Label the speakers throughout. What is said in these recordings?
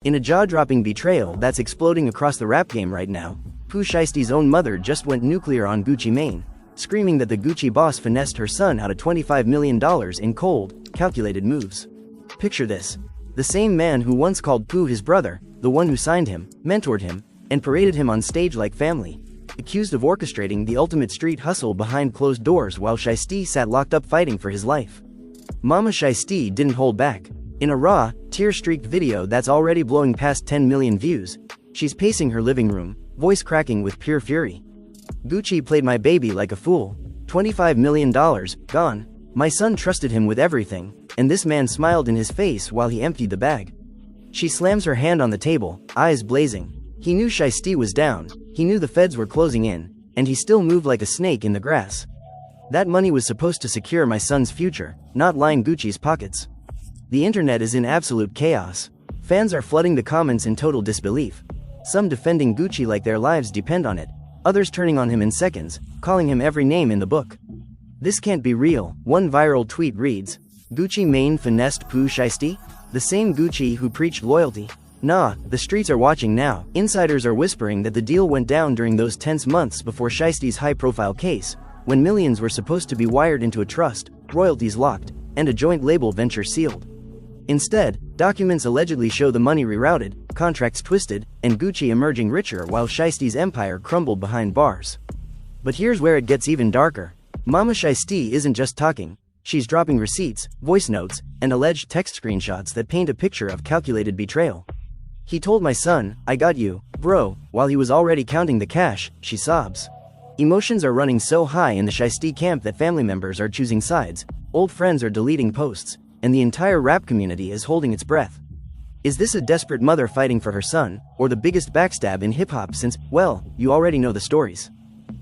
Speaker 1: In a jaw-dropping betrayal that's exploding across the rap game right now, Pooh Shiesty's own mother just went nuclear on Gucci Mane, screaming that the Gucci boss finessed her son out of $25 million in cold, calculated moves. Picture this. The same man who once called Pooh his brother, the one who signed him, mentored him, and paraded him on stage like family, accused of orchestrating the ultimate street hustle behind closed doors while Shiesty sat locked up fighting for his life. Mama Shiesty didn't hold back. In a raw, tear-streaked video that's already blowing past 10 million views, she's pacing her living room, voice cracking with pure fury. Gucci played my baby like a fool. $25 million, gone. My son trusted him with everything, and this man smiled in his face while he emptied the bag. She slams her hand on the table, eyes blazing. He knew Shiesty was down, he knew the feds were closing in, and he still moved like a snake in the grass. That money was supposed to secure my son's future, not line Gucci's pockets. The internet is in absolute chaos. Fans are flooding the comments in total disbelief. Some defending Gucci like their lives depend on it, others turning on him in seconds, calling him every name in the book. This can't be real. One viral tweet reads, "Gucci Mane finessed Pooh Shiesty? The same Gucci who preached loyalty? Nah, the streets are watching now." Insiders are whispering that the deal went down during those tense months before Shiesty's high-profile case, when millions were supposed to be wired into a trust, royalties locked, and a joint label venture sealed. Instead, documents allegedly show the money rerouted, contracts twisted, and Gucci emerging richer while Shiesty's empire crumbled behind bars. But here's where it gets even darker. Mama Shiesty isn't just talking, she's dropping receipts, voice notes, and alleged text screenshots that paint a picture of calculated betrayal. "He told my son, 'I got you, bro,' while he was already counting the cash," she sobs. Emotions are running so high in the Shiesty camp that family members are choosing sides, old friends are deleting posts, and the entire rap community is holding its breath. Is this a desperate mother fighting for her son, or the biggest backstab in hip-hop since, well, you already know the stories?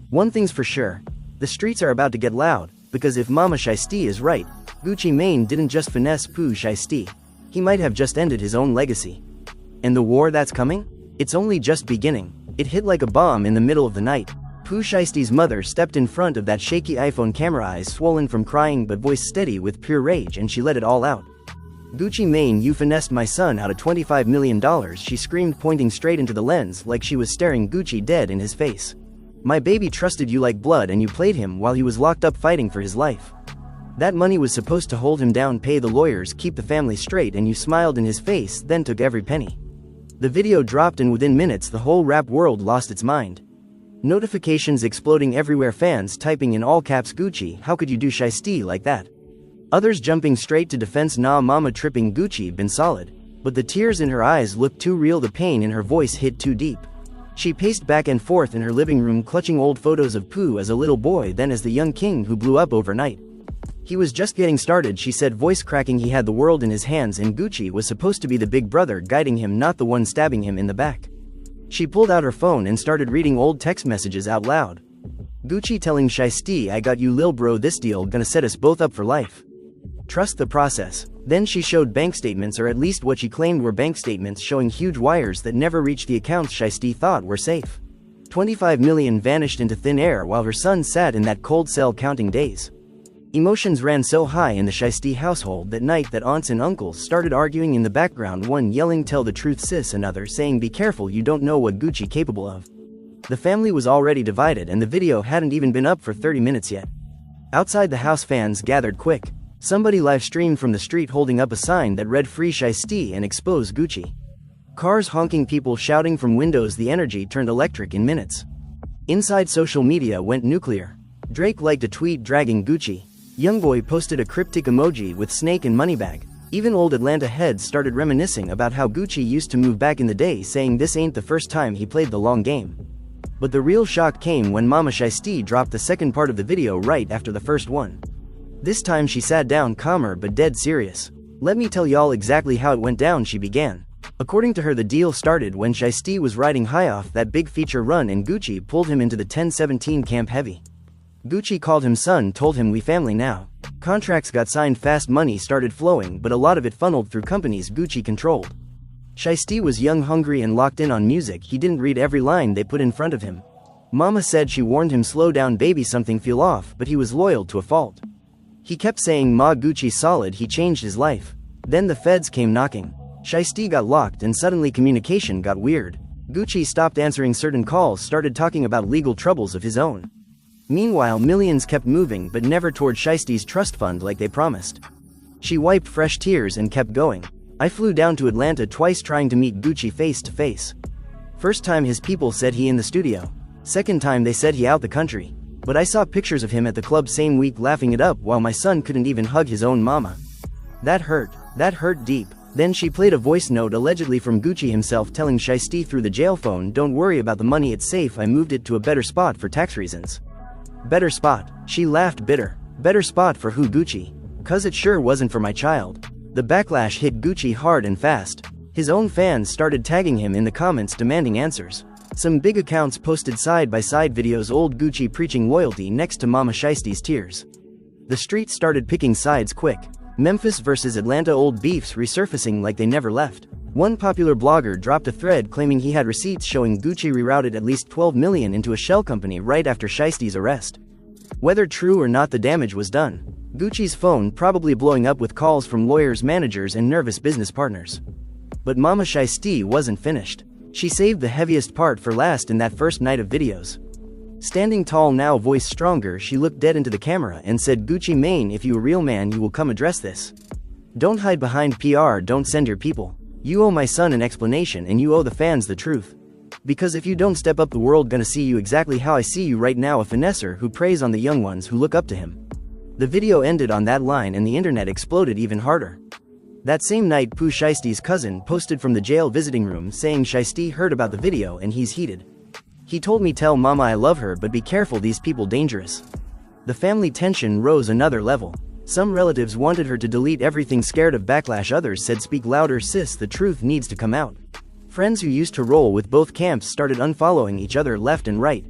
Speaker 1: One thing's for sure, the streets are about to get loud, because if Mama Shiesty is right, Gucci Mane didn't just finesse Pooh Shiesty, he might have just ended his own legacy. And the war that's coming? It's only just beginning. It hit like a bomb in the middle of the night. Pooh Shiesty's mother stepped in front of that shaky iPhone camera, eyes swollen from crying but voice steady with pure rage, and she let it all out. "Gucci Mane, you finessed my son out of $25 million, she screamed, pointing straight into the lens like she was staring Gucci dead in his face. "My baby trusted you like blood and you played him while he was locked up fighting for his life. That money was supposed to hold him down, pay the lawyers, keep the family straight, and you smiled in his face, then took every penny." The video dropped and within minutes the whole rap world lost its mind. Notifications exploding everywhere, fans typing in all caps, "Gucci, how could you do Shiesty like that?" Others jumping straight to defense, "Nah mama, tripping, Gucci been solid." But the tears in her eyes looked too real, the pain in her voice hit too deep. She paced back and forth in her living room, clutching old photos of Pooh as a little boy, then as the young king who blew up overnight. "He was just getting started," she said, voice cracking. "He had the world in his hands and Gucci was supposed to be the big brother guiding him, not the one stabbing him in the back." She pulled out her phone and started reading old text messages out loud. Gucci telling Shiesty, "I got you lil bro, this deal gonna set us both up for life. Trust the process." Then she showed bank statements, or at least what she claimed were bank statements, showing huge wires that never reached the accounts Shiesty thought were safe. 25 million vanished into thin air while her son sat in that cold cell counting days. Emotions ran so high in the Shiesty household that night that aunts and uncles started arguing in the background, one yelling, "Tell the truth sis," another saying, "Be careful, you don't know what Gucci capable of." The family was already divided and the video hadn't even been up for 30 minutes yet. Outside the house, fans gathered quick. Somebody live-streamed from the street holding up a sign that read "Free Shiesty" and "Expose Gucci." Cars honking, people shouting from windows. The energy turned electric in minutes. Inside, social media went nuclear. Drake liked a tweet dragging Gucci. Youngboy posted a cryptic emoji with snake and moneybag. Even old Atlanta heads started reminiscing about how Gucci used to move back in the day, saying this ain't the first time he played the long game. But the real shock came when Mama Shiesty dropped the second part of the video right after the first one. This time she sat down, calmer but dead serious. "Let me tell y'all exactly how it went down," she began. According to her, the deal started when Shiesty was riding high off that big feature run and Gucci pulled him into the 1017 camp heavy. Gucci called him son, told him, "We family now." Contracts got signed fast, money started flowing, but a lot of it funneled through companies Gucci controlled. Shiesty was young, hungry, and locked in on music. He didn't read every line they put in front of him. Mama said she warned him, "Slow down baby, something feel off," but he was loyal to a fault. He kept saying, "Ma, Gucci solid, he changed his life." Then the feds came knocking. Shiesty got locked and suddenly communication got weird. Gucci stopped answering certain calls, started talking about legal troubles of his own. Meanwhile, millions kept moving but never toward Shiesty's trust fund like they promised. She wiped fresh tears and kept going. I flew down to Atlanta twice trying to meet Gucci face to face. First time his people said he in the studio. Second time they said he out the country. But I saw pictures of him at the club same week laughing it up while my son couldn't even hug his own mama. That hurt deep. Then she played a voice note allegedly from Gucci himself telling Shiesty through the jail phone, "Don't worry about the money, it's safe, I moved it to a better spot for tax reasons." Better spot. She laughed bitter. Better spot for who, Gucci? 'Cause it sure wasn't for my child. The backlash hit Gucci hard and fast. His own fans started tagging him in the comments demanding answers. Some big accounts posted side-by-side videos old Gucci preaching loyalty next to Mama Shiesty's tears. The streets started picking sides quick. Memphis versus Atlanta, old beefs resurfacing like they never left. One popular blogger dropped a thread claiming he had receipts showing Gucci rerouted at least $12 million into a shell company right after Shiesty's arrest. Whether true or not, the damage was done. Gucci's phone probably blowing up with calls from lawyers, managers, and nervous business partners. But Mama Shiesty wasn't finished. She saved the heaviest part for last in that first night of videos. Standing tall now, voice stronger, she looked dead into the camera and said, "Gucci Mane, if you a real man you will come address this. Don't hide behind PR, don't send your people. You owe my son an explanation and you owe the fans the truth. Because if you don't step up, the world gonna see you exactly how I see you right now, a finesser who preys on the young ones who look up to him." The video ended on that line and the internet exploded even harder. That same night, Pooh Shiesty's cousin posted from the jail visiting room saying Shiesty heard about the video and he's heated. "He told me tell mama I love her, but be careful, these people dangerous." The family tension rose another level. Some relatives wanted her to delete everything, scared of backlash. Others said, "Speak louder sis, the truth needs to come out." Friends who used to roll with both camps started unfollowing each other left and right.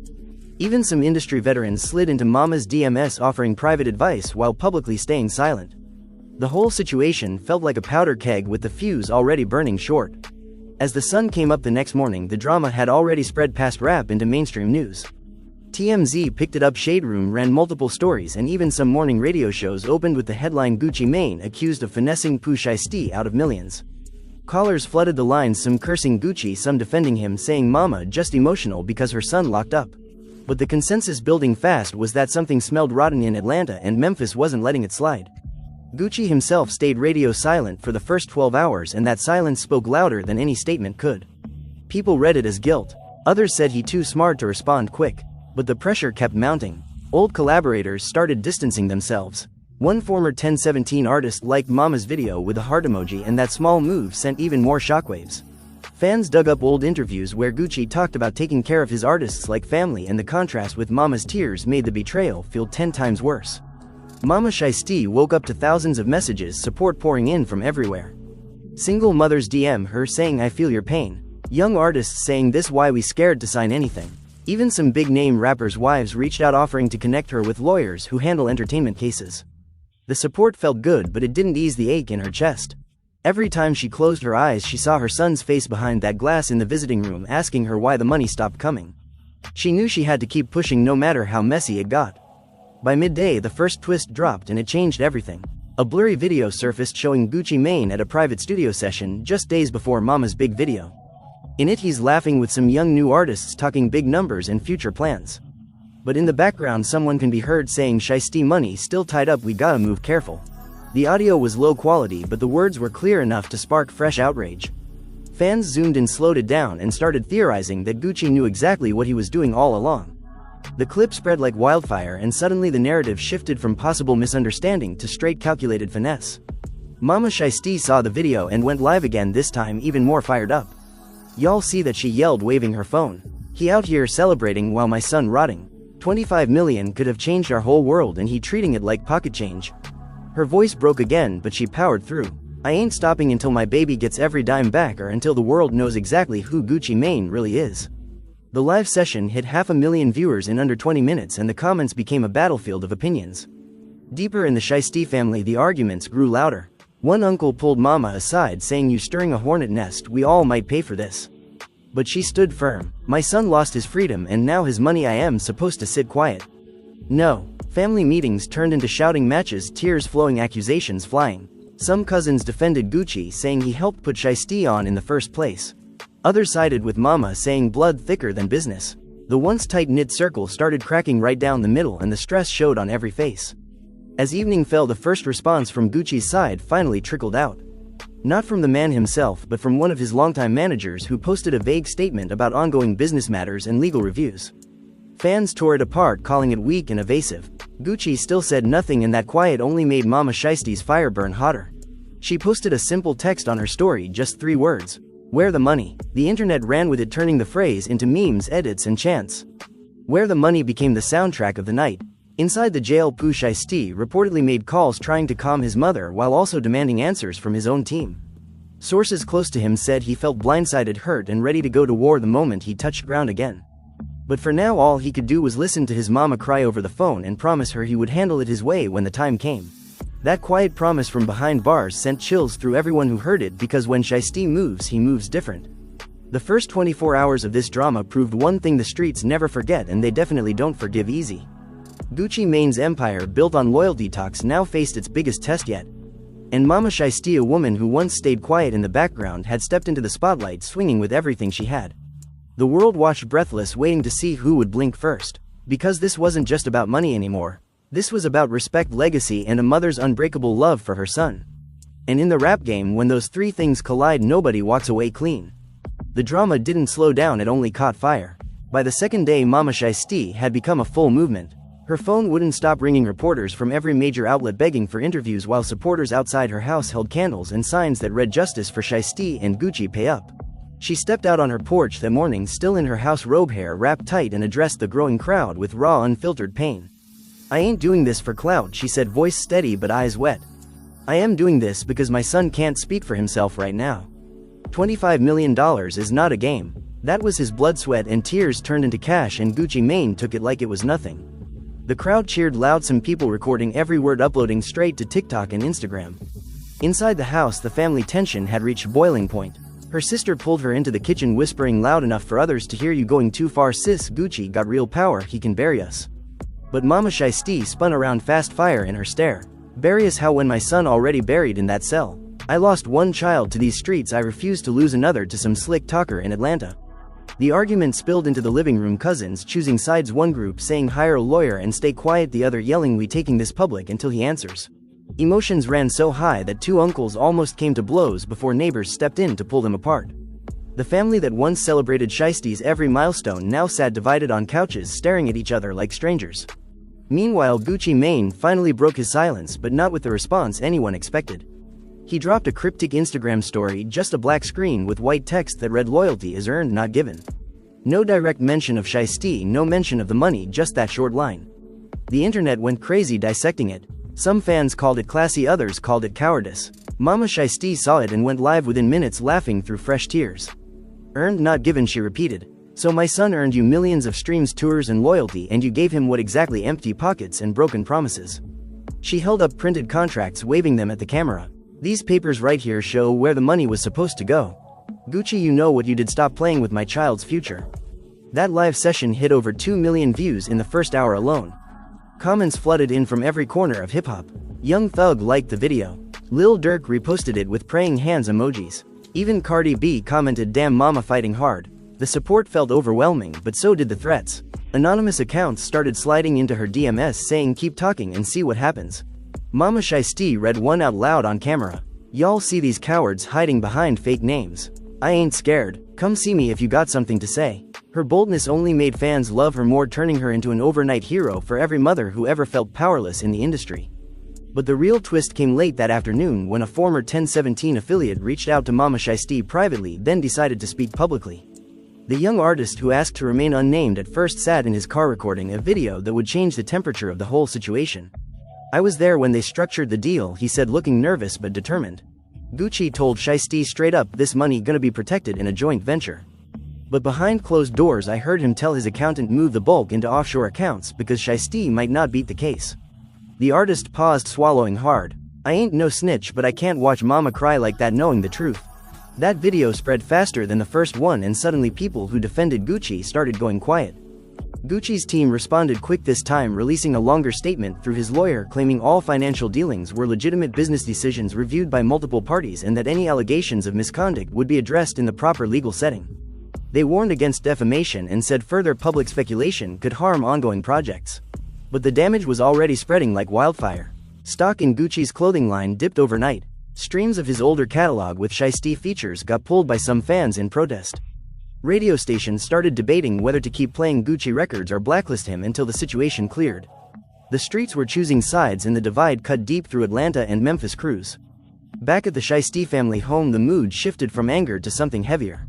Speaker 1: Even some industry veterans slid into Mama's DMs offering private advice while publicly staying silent. The whole situation felt like a powder keg with the fuse already burning short. As the sun came up the next morning, the drama had already spread past rap into mainstream news. TMZ picked it up, Shade Room ran multiple stories, and even some morning radio shows opened with the headline, "Gucci Mane accused of finessing Pooh Shiesty out of millions." Callers flooded the lines, some cursing Gucci, some defending him, saying Mama just emotional because her son locked up. But the consensus building fast was that something smelled rotten in Atlanta and Memphis wasn't letting it slide. Gucci himself stayed radio silent for the first 12 hours, and that silence spoke louder than any statement could. People read it as guilt. Others said he too smart to respond quick. But the pressure kept mounting. Old collaborators started distancing themselves. One former 1017 artist liked Mama's video with a heart emoji, and that small move sent even more shockwaves. Fans dug up old interviews where Gucci talked about taking care of his artists like family, and the contrast with Mama's tears made the betrayal feel 10 times worse. Mama Shiesty woke up to thousands of messages, support pouring in from everywhere. Single mothers DM her saying, "I feel your pain." Young artists saying, "This why we scared to sign anything." Even some big-name rappers' wives reached out offering to connect her with lawyers who handle entertainment cases. The support felt good, but it didn't ease the ache in her chest. Every time she closed her eyes, she saw her son's face behind that glass in the visiting room asking her why the money stopped coming. She knew she had to keep pushing no matter how messy it got. By midday, the first twist dropped and it changed everything. A blurry video surfaced showing Gucci Mane at a private studio session just days before Mama's big video. In it, he's laughing with some young new artists talking big numbers and future plans. But in the background, someone can be heard saying, "Shiesty, money still tied up, we gotta move careful." The audio was low quality, but the words were clear enough to spark fresh outrage. Fans zoomed in, slowed it down, and started theorizing that Gucci knew exactly what he was doing all along. The clip spread like wildfire, and suddenly the narrative shifted from possible misunderstanding to straight calculated finesse. Mama Shiesty saw the video and went live again, this time even more fired up. "Y'all see that?" she yelled, waving her phone. "He out here celebrating while my son rotting. 25 million could have changed our whole world and he treating it like pocket change." Her voice broke again, but she powered through. "I ain't stopping until my baby gets every dime back, or until the world knows exactly who Gucci Mane really is." The live session hit 500,000 viewers in under 20 minutes, and the comments became a battlefield of opinions. Deeper in the Shiesty family, the arguments grew louder. One uncle pulled Mama aside saying, "You stirring a hornet nest, we all might pay for this." But she stood firm. "My son lost his freedom and now his money, I am supposed to sit quiet." No. Family meetings turned into shouting matches, tears flowing, accusations flying. Some cousins defended Gucci, saying he helped put Shiesty on in the first place. Others sided with Mama, saying blood thicker than business. The once tight-knit circle started cracking right down the middle, and the stress showed on every face. As evening fell, the first response from Gucci's side finally trickled out. Not from the man himself, but from one of his longtime managers, who posted a vague statement about ongoing business matters and legal reviews. Fans tore it apart, calling it weak and evasive. Gucci still said nothing, and that quiet only made Mama Shiesty's fire burn hotter. She posted a simple text on her story, just 3 words: "Where the money?" The internet ran with it, turning the phrase into memes, edits, and chants. "Where the money" became the soundtrack of the night. Inside the jail, Pooh Shiesty reportedly made calls trying to calm his mother while also demanding answers from his own team. Sources close to him said he felt blindsided, hurt, and ready to go to war the moment he touched ground again. But for now, all he could do was listen to his mama cry over the phone and promise her he would handle it his way when the time came. That quiet promise from behind bars sent chills through everyone who heard it, because when Shiesty moves, he moves different. The first 24 hours of this drama proved one thing: the streets never forget, and they definitely don't forgive easy. Gucci Mane's empire, built on loyalty talks, now faced its biggest test yet. And Mama Shiesty, a woman who once stayed quiet in the background, had stepped into the spotlight, swinging with everything she had. The world watched breathless, waiting to see who would blink first. Because this wasn't just about money anymore. This was about respect, legacy, and a mother's unbreakable love for her son. And in the rap game, when those 3 things collide, nobody walks away clean. The drama didn't slow down, it only caught fire. By the second day, Mama Shiesty had become a full movement. Her phone wouldn't stop ringing, reporters from every major outlet begging for interviews, while supporters outside her house held candles and signs that read "Justice for Shiesty" and "Gucci pay up." She stepped out on her porch that morning, still in her house robe, hair wrapped tight, and addressed the growing crowd with raw, unfiltered pain. "I ain't doing this for clout," she said, voice steady but eyes wet. "I am doing this because my son can't speak for himself right now. $25 million is not a game. That was his blood, sweat, and tears turned into cash, and Gucci Mane took it like it was nothing." The crowd cheered loud, some people recording every word, uploading straight to TikTok and Instagram. Inside the house, the family tension had reached boiling point. Her sister pulled her into the kitchen, whispering loud enough for others to hear, "You going too far, sis. Gucci got real power, he can bury us." But Mama Shiesty spun around, fast, fire in her stare. "Bury us how, when my son already buried in that cell? I lost one child to these streets, I refuse to lose another to some slick talker in Atlanta." The argument spilled into the living room, cousins choosing sides, one group saying hire a lawyer and stay quiet, the other yelling we taking this public until he answers. Emotions ran so high that 2 uncles almost came to blows before neighbors stepped in to pull them apart. The family that once celebrated Shiesty's every milestone now sat divided on couches, staring at each other like strangers. Meanwhile, Gucci Mane finally broke his silence, but not with the response anyone expected. He dropped a cryptic Instagram story, just a black screen with white text that read "Loyalty is earned, not given." No direct mention of Shiesty, no mention of the money, just that short line. The internet went crazy dissecting it. Some fans called it classy, others called it cowardice. Mama Shiesty saw it and went live within minutes, laughing through fresh tears. "Earned, not given," she repeated. "So my son earned you millions of streams, tours, and loyalty, and you gave him what exactly? Empty pockets and broken promises." She held up printed contracts, waving them at the camera. "These papers right here show where the money was supposed to go. Gucci, you know what you did. Stop playing with my child's future." That live session hit over 2 million views in the first hour alone. Comments flooded in from every corner of hip-hop. Young Thug liked the video. Lil Durk reposted it with praying hands emojis. Even Cardi B commented, "Damn mama, fighting hard." The support felt overwhelming, but so did the threats. Anonymous accounts started sliding into her DMs saying, "Keep talking and see what happens." Mama Shiesty read one out loud on camera. "Y'all see these cowards hiding behind fake names? I ain't scared. Come see me if you got something to say." Her boldness only made fans love her more, turning her into an overnight hero for every mother who ever felt powerless in the industry. But the real twist came late that afternoon, when a former 1017 affiliate reached out to Mama Shiesty privately, then decided to speak publicly. The young artist, who asked to remain unnamed, at first sat in his car recording a video that would change the temperature of the whole situation. "I was there when they structured the deal," he said, looking nervous but determined. Gucci told Shiesty straight up, "This money gonna be protected in a joint venture." But behind closed doors, I heard him tell his accountant move the bulk into offshore accounts because Shiesty might not beat the case. The artist paused, swallowing hard. "I ain't no snitch, but I can't watch mama cry like that knowing the truth." That video spread faster than the first one, and suddenly people who defended Gucci started going quiet. Gucci's team responded quick this time, releasing a longer statement through his lawyer claiming all financial dealings were legitimate business decisions reviewed by multiple parties and that any allegations of misconduct would be addressed in the proper legal setting. They warned against defamation and said further public speculation could harm ongoing projects. But the damage was already spreading like wildfire. Stock in Gucci's clothing line dipped overnight. Streams of his older catalog with Shiesty features got pulled by some fans in protest. Radio stations started debating whether to keep playing Gucci records or blacklist him until the situation cleared. The streets were choosing sides in the divide cut deep through Atlanta and Memphis crews. Back at the Shiesty family home, the mood shifted from anger to something heavier.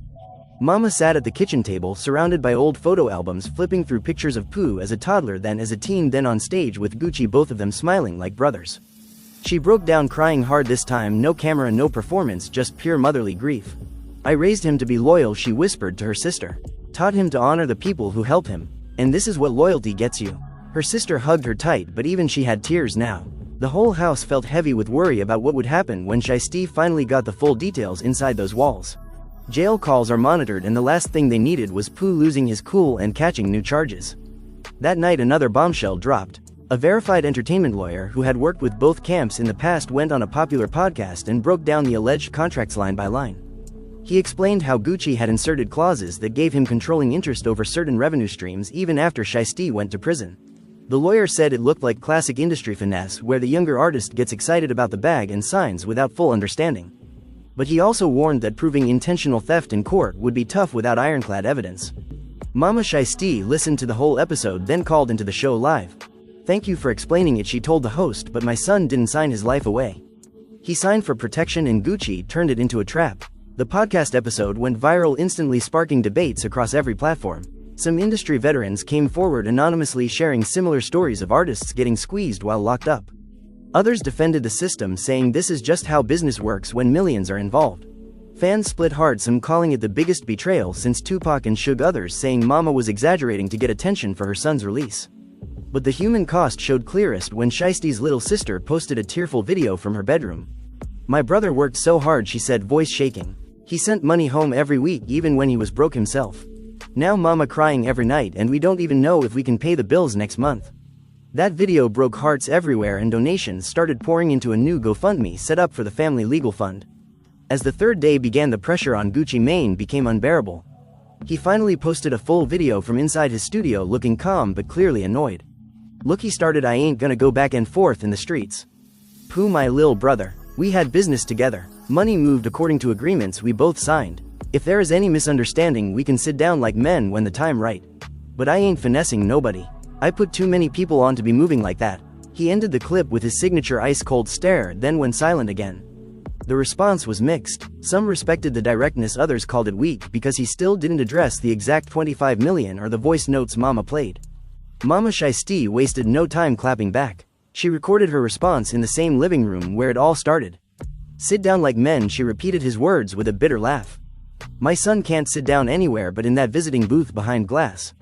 Speaker 1: Mama sat at the kitchen table surrounded by old photo albums, flipping through pictures of Pooh as a toddler, then as a teen, then on stage with Gucci, both of them smiling like brothers. She broke down crying hard this time, no camera, no performance, just pure motherly grief. I raised him to be loyal, she whispered to her sister. Taught him to honor the people who help him. And this is what loyalty gets you. Her sister hugged her tight, but even she had tears now. The whole house felt heavy with worry about what would happen when Shiesty finally got the full details inside those walls. Jail calls are monitored, and the last thing they needed was Pooh losing his cool and catching new charges. That night another bombshell dropped. A verified entertainment lawyer who had worked with both camps in the past went on a popular podcast and broke down the alleged contracts line by line. He explained how Gucci had inserted clauses that gave him controlling interest over certain revenue streams even after Shiesty went to prison. The lawyer said it looked like classic industry finesse, where the younger artist gets excited about the bag and signs without full understanding. But he also warned that proving intentional theft in court would be tough without ironclad evidence. Mama Shiesty listened to the whole episode, then called into the show live. "Thank you for explaining it," she told the host, "but my son didn't sign his life away. He signed for protection and Gucci turned it into a trap." The podcast episode went viral, instantly sparking debates across every platform. Some industry veterans came forward anonymously, sharing similar stories of artists getting squeezed while locked up. Others defended the system, saying this is just how business works when millions are involved. Fans split hard, some calling it the biggest betrayal since Tupac and Suge, others saying Mama was exaggerating to get attention for her son's release. But the human cost showed clearest when Shiesty's little sister posted a tearful video from her bedroom. "My brother worked so hard," she said, voice shaking. "He sent money home every week even when he was broke himself. Now Mama crying every night and we don't even know if we can pay the bills next month." That video broke hearts everywhere and donations started pouring into a new GoFundMe set up for the family legal fund. As the third day began, the pressure on Gucci Mane became unbearable. He finally posted a full video from inside his studio, looking calm but clearly annoyed. "Look," he started, "I ain't gonna go back and forth in the streets. Pooh, my lil' brother. We had business together. Money moved according to agreements we both signed. If there is any misunderstanding, we can sit down like men when the time right. But I ain't finessing nobody. I put too many people on to be moving like that." He ended the clip with his signature ice-cold stare, then went silent again. The response was mixed. Some respected the directness, others called it weak because he still didn't address the exact 25 million or the voice notes Mama played. Mama Shiesty wasted no time clapping back. She recorded her response in the same living room where it all started. "Sit down like men," she repeated his words with a bitter laugh. "My son can't sit down anywhere but in that visiting booth behind glass.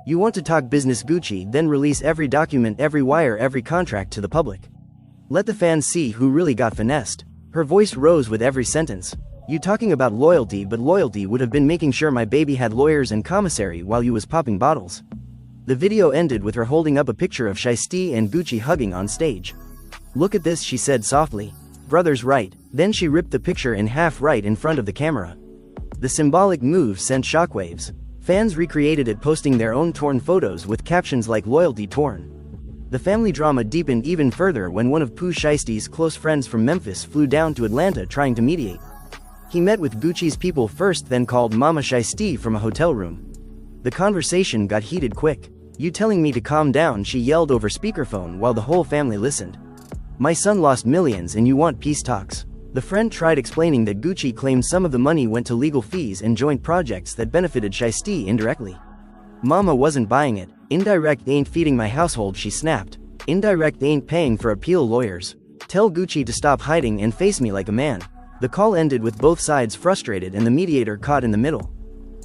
Speaker 1: You want to talk business, Gucci, then release every document, every wire, every contract to the public. Let the fans see who really got finessed." Her voice rose with every sentence. "You talking about loyalty, but loyalty would have been making sure my baby had lawyers and commissary while you was popping bottles." The video ended with her holding up a picture of Shiesty and Gucci hugging on stage. "Look at this," she said softly. "Brother's right." Then she ripped the picture in half right in front of the camera. The symbolic move sent shockwaves. Fans recreated it, posting their own torn photos with captions like "Loyalty torn." The family drama deepened even further when one of Pooh Shiesty's close friends from Memphis flew down to Atlanta trying to mediate. He met with Gucci's people first, then called Mama Shiesty from a hotel room. The conversation got heated quick. "You telling me to calm down?" she yelled over speakerphone while the whole family listened. "My son lost millions and you want peace talks?" The friend tried explaining that Gucci claimed some of the money went to legal fees and joint projects that benefited Shiesty indirectly. Mama wasn't buying it. "Indirect ain't feeding my household," she snapped. "Indirect ain't paying for appeal lawyers. Tell Gucci to stop hiding and face me like a man." The call ended with both sides frustrated and the mediator caught in the middle.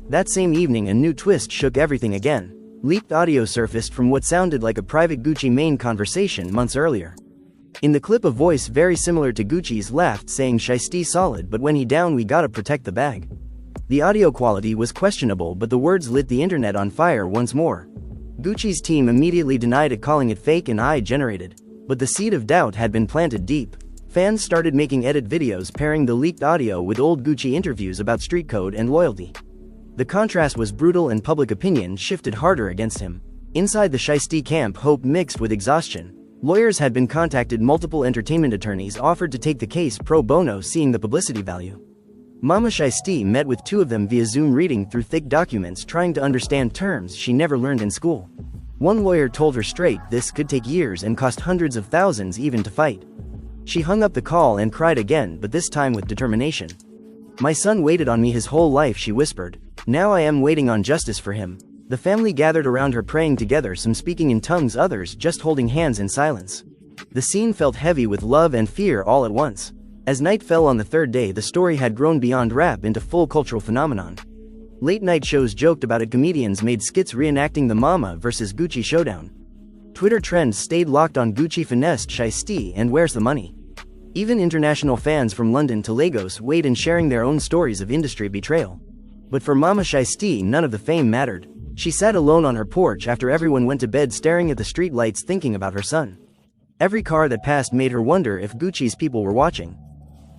Speaker 1: That same evening, a new twist shook everything again. Leaked audio surfaced from what sounded like a private Gucci Mane conversation months earlier. In the clip, a voice very similar to Gucci's laughed, saying, "Shiesty solid, but when he down we gotta protect the bag." The audio quality was questionable, but the words lit the internet on fire once more. Gucci's team immediately denied it, calling it fake and AI-generated. But the seed of doubt had been planted deep. Fans started making edit videos pairing the leaked audio with old Gucci interviews about street code and loyalty. The contrast was brutal and public opinion shifted harder against him. Inside the Shiesty camp, hope mixed with exhaustion. Lawyers had been contacted, multiple entertainment attorneys offered to take the case pro bono, seeing the publicity value. Mama Shiesty met with two of them via Zoom, reading through thick documents trying to understand terms she never learned in school. One lawyer told her straight this could take years and cost hundreds of thousands even to fight. She hung up the call and cried again, but this time with determination. "My son waited on me his whole life," she whispered. "Now I am waiting on justice for him." The family gathered around her, praying together, some speaking in tongues, others just holding hands in silence. The scene felt heavy with love and fear all at once. As night fell on the third day, the story had grown beyond rap into full cultural phenomenon. Late-night shows joked about it, comedians made skits reenacting the Mama vs. Gucci showdown. Twitter trends stayed locked on Gucci finessed Shiesty and where's the money. Even international fans from London to Lagos weighed in, sharing their own stories of industry betrayal. But for Mama Shiesty, none of the fame mattered. She sat alone on her porch after everyone went to bed, staring at the street lights, thinking about her son. Every car that passed made her wonder if Gucci's people were watching.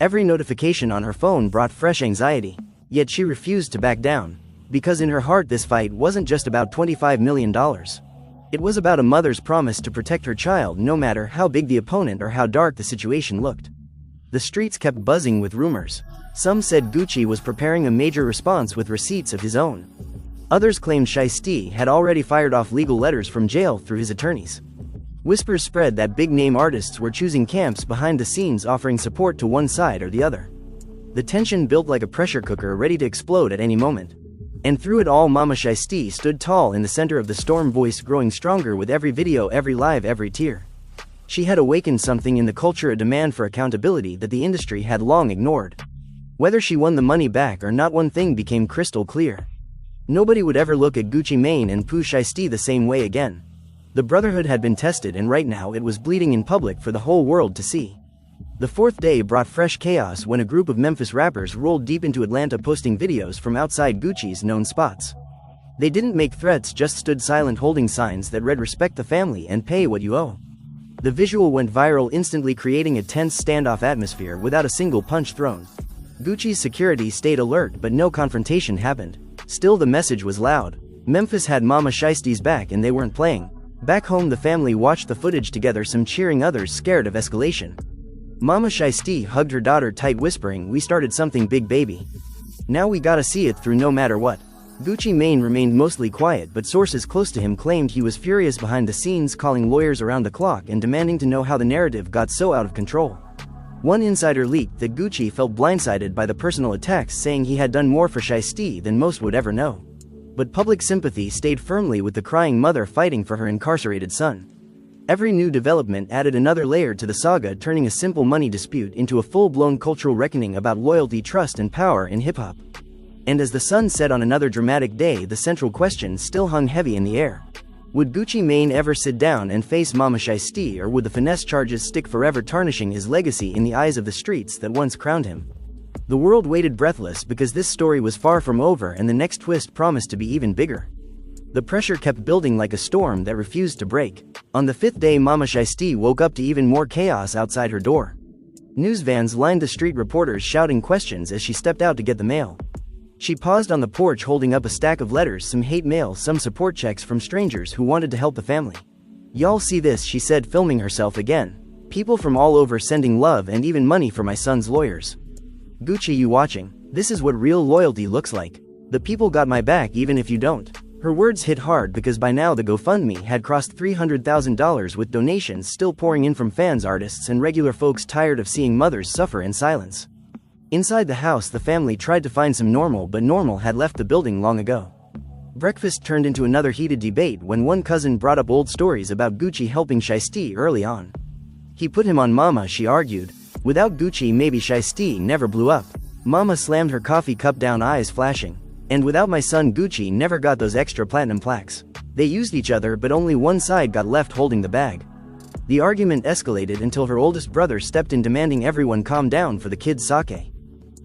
Speaker 1: Every notification on her phone brought fresh anxiety. Yet she refused to back down. Because in her heart, this fight wasn't just about $25 million. It was about a mother's promise to protect her child, no matter how big the opponent or how dark the situation looked. The streets kept buzzing with rumors. Some said Gucci was preparing a major response with receipts of his own. Others claimed Shiesty had already fired off legal letters from jail through his attorneys. Whispers spread that big-name artists were choosing camps behind the scenes, offering support to one side or the other. The tension built like a pressure cooker, ready to explode at any moment. And through it all, Mama Shiesty stood tall in the center of the storm, voice growing stronger with every video, every live, every tear. She had awakened something in the culture, a demand for accountability that the industry had long ignored. Whether she won the money back or not, one thing became crystal clear. Nobody would ever look at Gucci Mane and Pooh Shiesty the same way again. The brotherhood had been tested, and right now it was bleeding in public for the whole world to see. The fourth day brought fresh chaos when a group of Memphis rappers rolled deep into Atlanta, posting videos from outside Gucci's known spots. They didn't make threats, just stood silent, holding signs that read "Respect the family and pay what you owe." The visual went viral instantly, creating a tense standoff atmosphere without a single punch thrown. Gucci's security stayed alert, but no confrontation happened. Still, the message was loud. Memphis had Mama Shiesty's back and they weren't playing. Back home, the family watched the footage together, some cheering, others scared of escalation. Mama Shiesty hugged her daughter tight, whispering, "We started something big, baby. Now we gotta see it through no matter what." Gucci Mane remained mostly quiet, but sources close to him claimed he was furious behind the scenes, calling lawyers around the clock and demanding to know how the narrative got so out of control. One insider leaked that Gucci felt blindsided by the personal attacks, saying he had done more for Shiesty than most would ever know. But public sympathy stayed firmly with the crying mother fighting for her incarcerated son. Every new development added another layer to the saga, turning a simple money dispute into a full-blown cultural reckoning about loyalty, trust, and power in hip-hop. And as the sun set on another dramatic day, the central question still hung heavy in the air. Would Gucci Mane ever sit down and face Mama Shiesty, or would the finesse charges stick forever, tarnishing his legacy in the eyes of the streets that once crowned him? The world waited breathless, because this story was far from over and the next twist promised to be even bigger. The pressure kept building like a storm that refused to break. On the fifth day, Mama Shiesty woke up to even more chaos outside her door. News vans lined the street, reporters shouting questions as she stepped out to get the mail. She paused on the porch holding up a stack of letters, some hate mail, some support checks from strangers who wanted to help the family. "Y'all see this," she said, filming herself again. "People from all over sending love and even money for my son's lawyers. Gucci, you watching? This is what real loyalty looks like. The people got my back even if you don't." Her words hit hard because by now the GoFundMe had crossed $300,000, with donations still pouring in from fans, artists, and regular folks tired of seeing mothers suffer in silence. Inside the house, the family tried to find some normal, but normal had left the building long ago. Breakfast turned into another heated debate when one cousin brought up old stories about Gucci helping Shiesty early on. He put him on Mama, she argued. Without Gucci, maybe Shiesty never blew up. Mama slammed her coffee cup down, eyes flashing. "And without my son, Gucci never got those extra platinum plaques." They used each other, but only one side got left holding the bag. The argument escalated until her oldest brother stepped in, demanding everyone calm down for the kids' sake.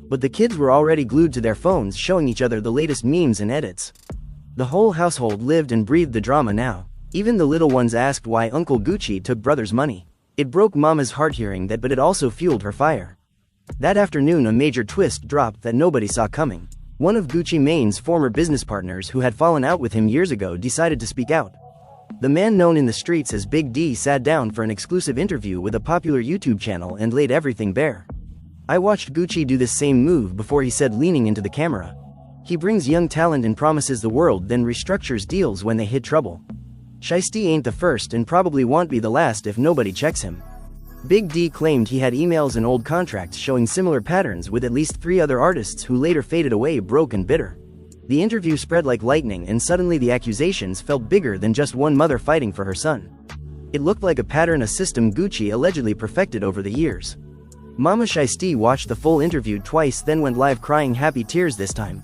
Speaker 1: But the kids were already glued to their phones, showing each other the latest memes and edits. The whole household lived and breathed the drama now. Even the little ones asked why Uncle Gucci took brother's money. It broke Mama's heart hearing that, but it also fueled her fire. That afternoon a major twist dropped that nobody saw coming. One of Gucci Mane's former business partners who had fallen out with him years ago decided to speak out. The man known in the streets as Big D sat down for an exclusive interview with a popular YouTube channel and laid everything bare. I watched Gucci do this same move before, he said, leaning into the camera. He brings young talent and promises the world, then restructures deals when they hit trouble. Shiesty ain't the first and probably won't be the last if nobody checks him. Big D claimed he had emails and old contracts showing similar patterns with at least 3 other artists who later faded away broke and bitter. The interview spread like lightning and suddenly the accusations felt bigger than just one mother fighting for her son. It looked like a pattern, a system Gucci allegedly perfected over the years. Mama Shiesty watched the full interview twice, then went live crying happy tears this time.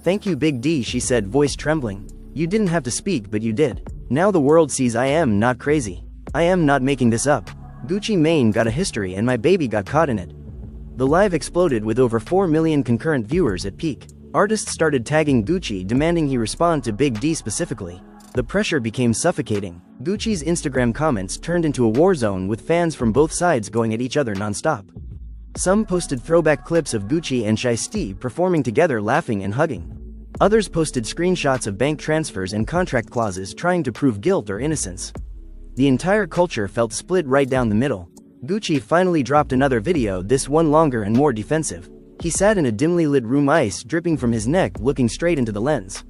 Speaker 1: "Thank you, Big D," she said, voice trembling. "You didn't have to speak, but you did. Now the world sees I am not crazy. I am not making this up. Gucci Mane got a history and my baby got caught in it." The live exploded with over 4 million concurrent viewers at peak. Artists started tagging Gucci, demanding he respond to Big D specifically. The pressure became suffocating. Gucci's Instagram comments turned into a war zone with fans from both sides going at each other non-stop. Some posted throwback clips of Gucci and Shiesty performing together, laughing and hugging. Others posted screenshots of bank transfers and contract clauses trying to prove guilt or innocence. The entire culture felt split right down the middle. Gucci finally dropped another video, this one longer and more defensive. He sat in a dimly lit room, ice dripping from his neck, looking straight into the lens.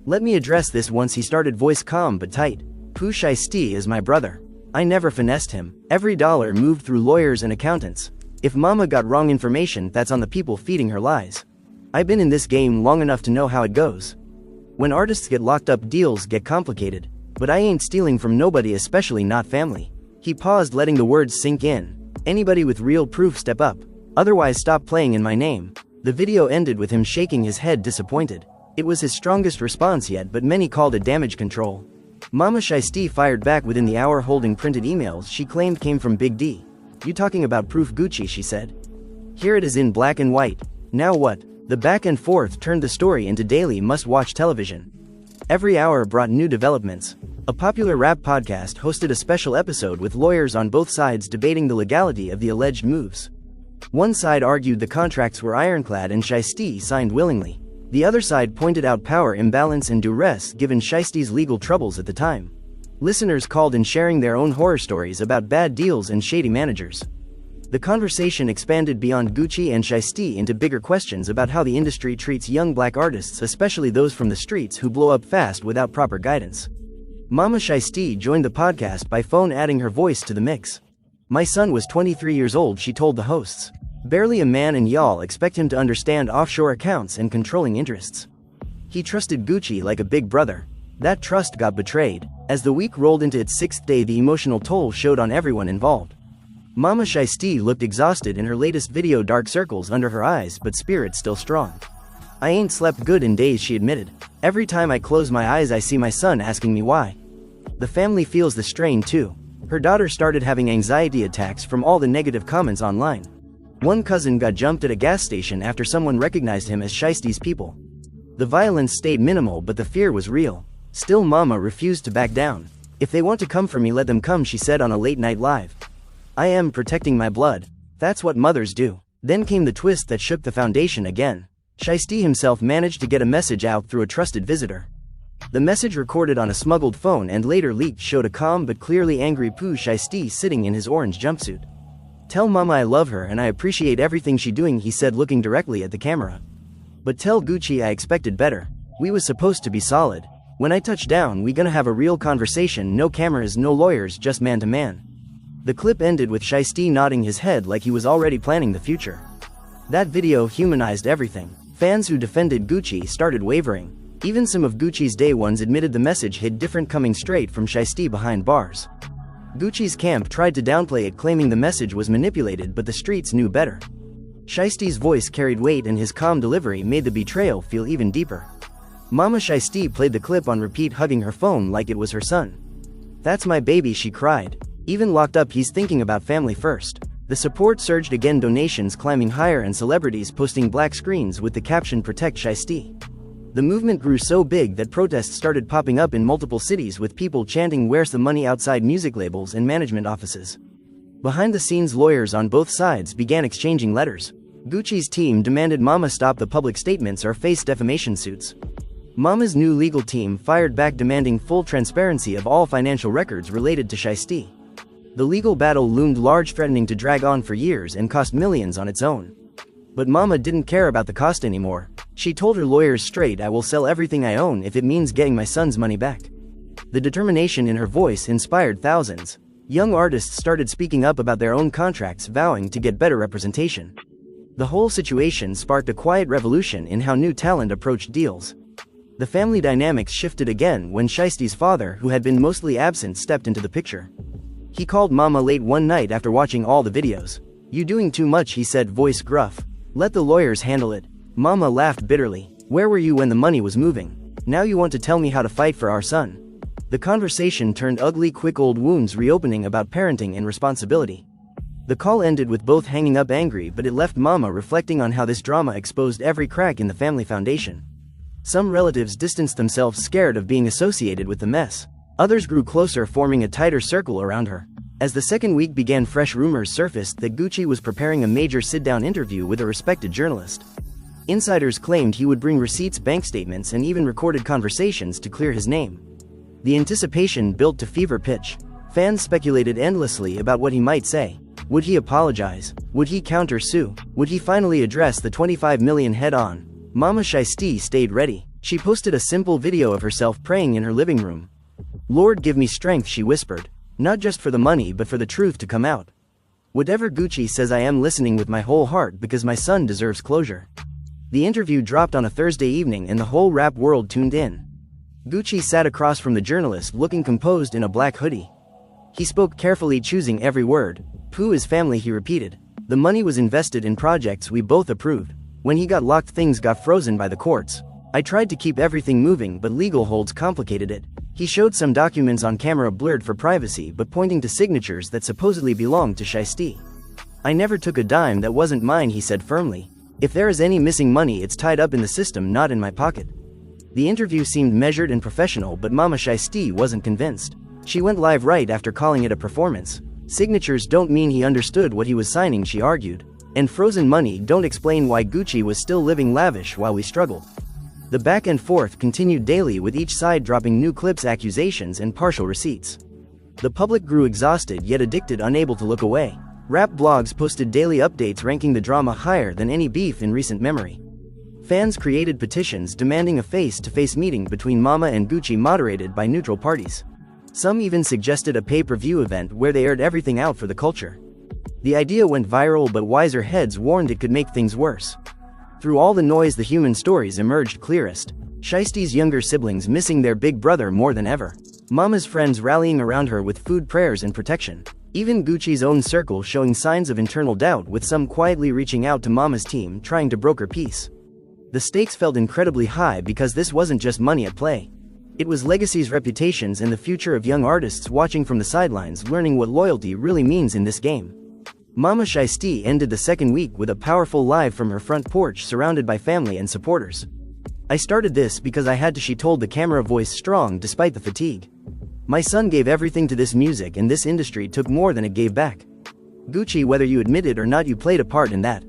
Speaker 1: "Let me address this once," he started, voice calm but tight. "Pooh Shiesty is my brother. I never finessed him. Every dollar moved through lawyers and accountants. If Mama got wrong information, that's on the people feeding her lies. I've been in this game long enough to know how it goes. When artists get locked up, deals get complicated. But I ain't stealing from nobody, especially not family." He paused, letting the words sink in. "Anybody with real proof, step up. Otherwise stop playing in my name." The video ended with him shaking his head, disappointed. It was his strongest response yet, but many called it damage control. Mama Shiesty fired back within the hour, holding printed emails she claimed came from Big D. "You talking about proof, Gucci?" she said. "Here it is in black and white. Now what?" The back and forth turned the story into daily must-watch television. Every hour brought new developments. A popular rap podcast hosted a special episode with lawyers on both sides debating the legality of the alleged moves. One side argued the contracts were ironclad and Shiesty signed willingly. The other side pointed out power imbalance and duress given Shiesty's legal troubles at the time. Listeners called in, sharing their own horror stories about bad deals and shady managers. The conversation expanded beyond Gucci and Shiesty into bigger questions about how the industry treats young black artists, especially those from the streets who blow up fast without proper guidance. Mama Shiesty joined the podcast by phone, adding her voice to the mix. "My son was 23 years old," she told the hosts. "Barely a man, and y'all expect him to understand offshore accounts and controlling interests. He trusted Gucci like a big brother. That trust got betrayed." As the week rolled into its 6th day, the emotional toll showed on everyone involved. Mama Shiesty looked exhausted in her latest video, dark circles under her eyes, but spirit still strong. "I ain't slept good in days," she admitted. "Every time I close my eyes I see my son asking me why." The family feels the strain too. Her daughter started having anxiety attacks from all the negative comments online. One cousin got jumped at a gas station after someone recognized him as Shiesty's people. The violence stayed minimal, but the fear was real. Still, Mama refused to back down. "If they want to come for me, let them come," she said on a late-night live. "I am protecting my blood. That's what mothers do." Then came the twist that shook the foundation again. Shiesty himself managed to get a message out through a trusted visitor. The message, recorded on a smuggled phone and later leaked, showed a calm but clearly angry Pooh Shiesty sitting in his orange jumpsuit. "Tell Mama I love her and I appreciate everything she doing," he said, looking directly at the camera. "But tell Gucci I expected better. We was supposed to be solid. When I touch down, we gonna have a real conversation, no cameras, no lawyers, just man to man." The clip ended with Shiesty nodding his head like he was already planning the future. That video humanized everything. Fans who defended Gucci started wavering. Even some of Gucci's day ones admitted the message hit different, coming straight from Shiesty behind bars. Gucci's camp tried to downplay it, claiming the message was manipulated, but the streets knew better. Shiesty's voice carried weight and his calm delivery made the betrayal feel even deeper. Mama Shiesty played the clip on repeat, hugging her phone like it was her son. "That's my baby," she cried. "Even locked up, he's thinking about family first." The support surged again, donations climbing higher and celebrities posting black screens with the caption "Protect Shiesty." The movement grew so big that protests started popping up in multiple cities with people chanting "Where's the money" outside music labels and management offices. Behind the scenes, lawyers on both sides began exchanging letters. Gucci's team demanded Mama stop the public statements or face defamation suits. Mama's new legal team fired back, demanding full transparency of all financial records related to Shiesty. The legal battle loomed large, threatening to drag on for years and cost millions on its own. But Mama didn't care about the cost anymore. She told her lawyers straight, "I will sell everything I own if it means getting my son's money back." The determination in her voice inspired thousands. Young artists started speaking up about their own contracts, vowing to get better representation. The whole situation sparked a quiet revolution in how new talent approached deals. The family dynamics shifted again when Shiesty's father, who had been mostly absent, stepped into the picture. He called Mama late one night after watching all the videos. "You doing too much," he said, voice gruff. "Let the lawyers handle it." Mama laughed bitterly. "Where were you when the money was moving? Now you want to tell me how to fight for our son?" The conversation turned ugly quick, old wounds reopening about parenting and responsibility. The call ended with both hanging up angry, but it left Mama reflecting on how this drama exposed every crack in the family foundation. Some relatives distanced themselves, scared of being associated with the mess. Others grew closer, forming a tighter circle around her. As the second week began, fresh rumors surfaced that Gucci was preparing a major sit-down interview with a respected journalist. Insiders claimed he would bring receipts, bank statements, and even recorded conversations to clear his name. The anticipation built to fever pitch. Fans speculated endlessly about what he might say. Would he apologize? Would he counter-sue? Would he finally address the 25 million head-on? Mama Shiesty stayed ready. She posted a simple video of herself praying in her living room. "Lord, give me strength," she whispered. "Not just for the money, but for the truth to come out. Whatever Gucci says, I am listening with my whole heart, because my son deserves closure." The interview dropped on a Thursday evening and the whole rap world tuned in. Gucci sat across from the journalist, looking composed in a black hoodie. He spoke carefully, choosing every word. "Pooh is family," he repeated. "The money was invested in projects we both approved. When he got locked, things got frozen by the courts. I tried to keep everything moving, but legal holds complicated it." He showed some documents on camera, blurred for privacy but pointing to signatures that supposedly belonged to Shiesty. "I never took a dime that wasn't mine," he said firmly. "If there is any missing money, it's tied up in the system, not in my pocket." The interview seemed measured and professional, but Mama Shiesty wasn't convinced. She went live right after calling it a performance. "Signatures don't mean he understood what he was signing," she argued. "And frozen money don't explain why Gucci was still living lavish while we struggled." The back and forth continued daily, with each side dropping new clips, accusations, and partial receipts. The public grew exhausted yet addicted, unable to look away. Rap blogs posted daily updates ranking the drama higher than any beef in recent memory. Fans created petitions demanding a face-to-face meeting between Mama and Gucci, moderated by neutral parties. Some even suggested a pay-per-view event where they aired everything out for the culture. The idea went viral, but wiser heads warned it could make things worse. Through all the noise, the human stories emerged clearest. Shiesty's younger siblings missing their big brother more than ever. Mama's friends rallying around her with food, prayers, and protection. Even Gucci's own circle showing signs of internal doubt, with some quietly reaching out to Mama's team, trying to broker peace. The stakes felt incredibly high because this wasn't just money at play. It was legacies, reputations, and the future of young artists watching from the sidelines, learning what loyalty really means in this game. Mama Shiesty ended the second week with a powerful live from her front porch, surrounded by family and supporters. "I started this because I had to," she told the camera, voice strong despite the fatigue. "My son gave everything to this music, and this industry took more than it gave back. Gucci, whether you admit it or not, you played a part in that.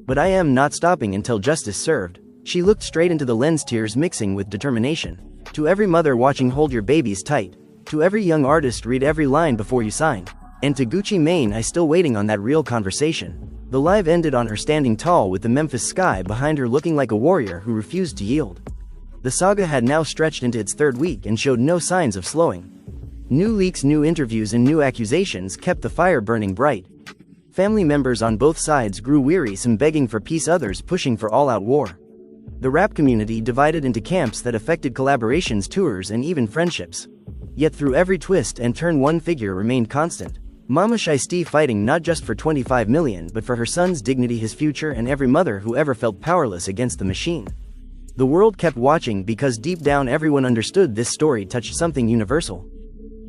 Speaker 1: But I am not stopping until justice served." She looked straight into the lens, tears mixing with determination. "To every mother watching, hold your babies tight. To every young artist, read every line before you sign. And to Gucci Mane, I still waiting on that real conversation." The live ended on her standing tall with the Memphis sky behind her, looking like a warrior who refused to yield. The saga had now stretched into its third week and showed no signs of slowing. New leaks, new interviews, and new accusations kept the fire burning bright. Family members on both sides grew weary, some begging for peace, others pushing for all-out war. The rap community divided into camps that affected collaborations, tours, and even friendships. Yet through every twist and turn, one figure remained constant. Mama Shiesty, fighting not just for 25 million but for her son's dignity, his future, and every mother who ever felt powerless against the machine. The world kept watching because deep down everyone understood this story touched something universal.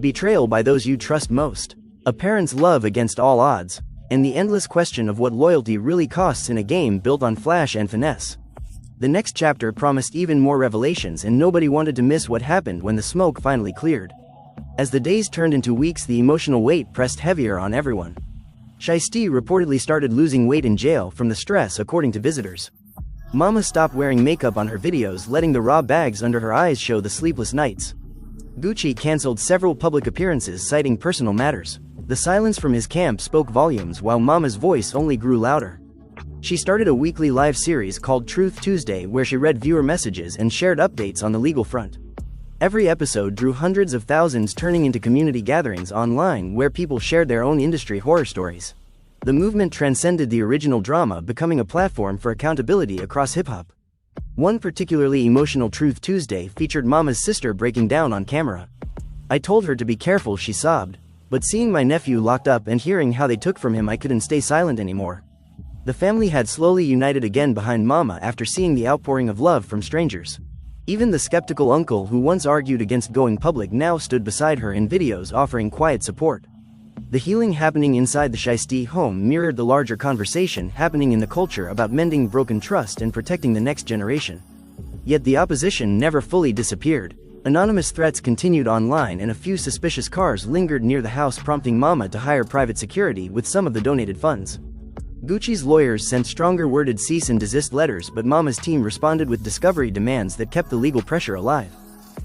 Speaker 1: Betrayal by those you trust most. A parent's love against all odds. And the endless question of what loyalty really costs in a game built on flash and finesse. The next chapter promised even more revelations, and nobody wanted to miss what happened when the smoke finally cleared. As the days turned into weeks, the emotional weight pressed heavier on everyone. Shiesty reportedly started losing weight in jail from the stress, according to visitors. Mama stopped wearing makeup on her videos, letting the raw bags under her eyes show the sleepless nights. Gucci cancelled several public appearances, citing personal matters. The silence from his camp spoke volumes, while Mama's voice only grew louder. She started a weekly live series called Truth Tuesday, where she read viewer messages and shared updates on the legal front. Every episode drew hundreds of thousands, turning into community gatherings online where people shared their own industry horror stories. The movement transcended the original drama, becoming a platform for accountability across hip-hop. One particularly emotional Truth Tuesday featured Mama's sister breaking down on camera. "I told her to be careful," she sobbed, "but seeing my nephew locked up and hearing how they took from him, I couldn't stay silent anymore." The family had slowly united again behind Mama after seeing the outpouring of love from strangers. Even the skeptical uncle who once argued against going public now stood beside her in videos, offering quiet support. The healing happening inside the Shiesty home mirrored the larger conversation happening in the culture about mending broken trust and protecting the next generation. Yet the opposition never fully disappeared. Anonymous threats continued online, and a few suspicious cars lingered near the house, prompting Mama to hire private security with some of the donated funds. Gucci's lawyers sent stronger worded cease and desist letters, but Mama's team responded with discovery demands that kept the legal pressure alive.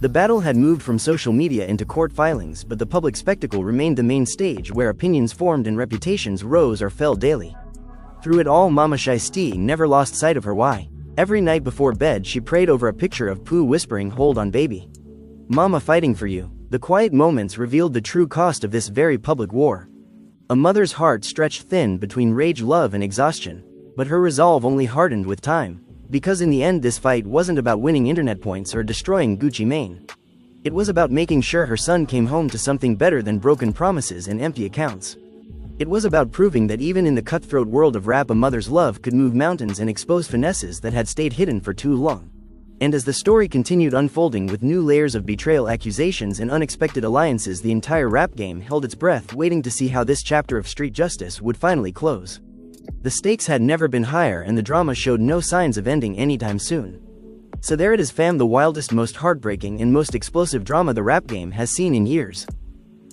Speaker 1: The battle had moved from social media into court filings, but the public spectacle remained the main stage, where opinions formed and reputations rose or fell daily. Through it all, Mama Shiesty never lost sight of her why. Every night before bed, she prayed over a picture of Pooh whispering, "Hold on, baby. Mama fighting for you." The quiet moments revealed the true cost of this very public war. A mother's heart stretched thin between rage, love, and exhaustion, but her resolve only hardened with time. Because in the end, this fight wasn't about winning internet points or destroying Gucci Mane. It was about making sure her son came home to something better than broken promises and empty accounts. It was about proving that even in the cutthroat world of rap, a mother's love could move mountains and expose finesses that had stayed hidden for too long. And as the story continued unfolding with new layers of betrayal, accusations, and unexpected alliances, the entire rap game held its breath, waiting to see how this chapter of street justice would finally close. The stakes had never been higher, and the drama showed no signs of ending anytime soon. So there it is, fam, the wildest, most heartbreaking, and most explosive drama the rap game has seen in years.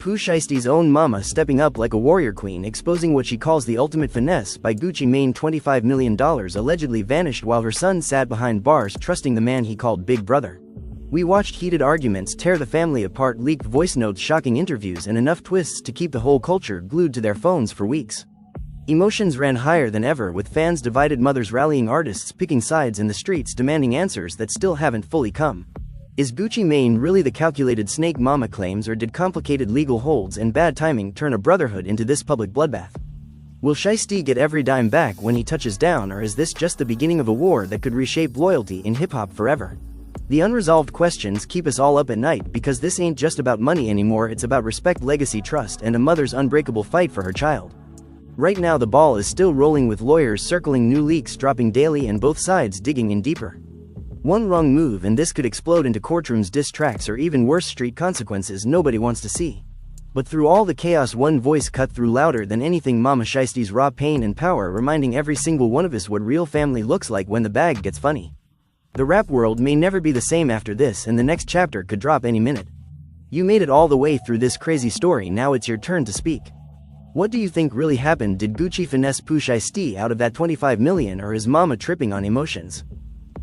Speaker 1: Pooh Shiesty's own Mama stepping up like a warrior queen, exposing what she calls the ultimate finesse by Gucci Mane. $25 million allegedly vanished while her son sat behind bars, trusting the man he called Big Brother. We watched heated arguments tear the family apart, leaked voice notes, shocking interviews, and enough twists to keep the whole culture glued to their phones for weeks. Emotions ran higher than ever, with fans divided, mothers rallying, artists picking sides, and the streets demanding answers that still haven't fully come. Is Gucci Mane really the calculated snake Mama claims, or did complicated legal holds and bad timing turn a brotherhood into this public bloodbath? Will Shiesty get every dime back when he touches down, or is this just the beginning of a war that could reshape loyalty in hip-hop forever? The unresolved questions keep us all up at night, because this ain't just about money anymore, it's about respect, legacy, trust, and a mother's unbreakable fight for her child. Right now the ball is still rolling, with lawyers circling, new leaks dropping daily, and both sides digging in deeper. One wrong move and this could explode into courtrooms, diss tracks, or even worse, street consequences nobody wants to see. But through all the chaos, one voice cut through louder than anything: Mama Shiesty's raw pain and power, reminding every single one of us what real family looks like when the bag gets funny. The rap world may never be the same after this, and the next chapter could drop any minute. You made it all the way through this crazy story, now it's your turn to speak. What do you think really happened? Did Gucci finesse Pooh Shiesty out of that $25 million, or is Mama tripping on emotions?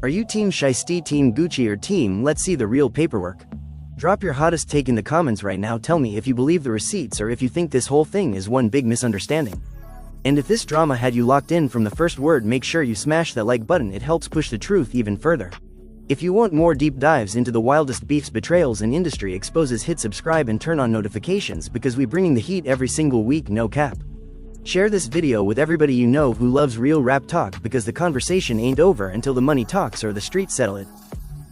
Speaker 1: Are you Team Shiesty, Team Gucci, or Team Let's see the real paperwork? Drop your hottest take in the comments right now. Tell me if you believe the receipts or if you think this whole thing is one big misunderstanding. And if this drama had you locked in from the first word, make sure you smash that like button, it helps push the truth even further. If you want more deep dives into the wildest beefs, betrayals, and industry exposes, hit subscribe and turn on notifications, because we bringing the heat every single week, no cap. Share this video with everybody you know who loves real rap talk, because the conversation ain't over until the money talks or the streets settle it.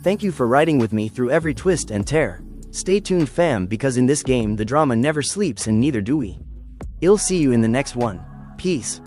Speaker 1: Thank you for riding with me through every twist and tear. Stay tuned, fam, because in this game the drama never sleeps, and neither do we. I'll see you in the next one. Peace.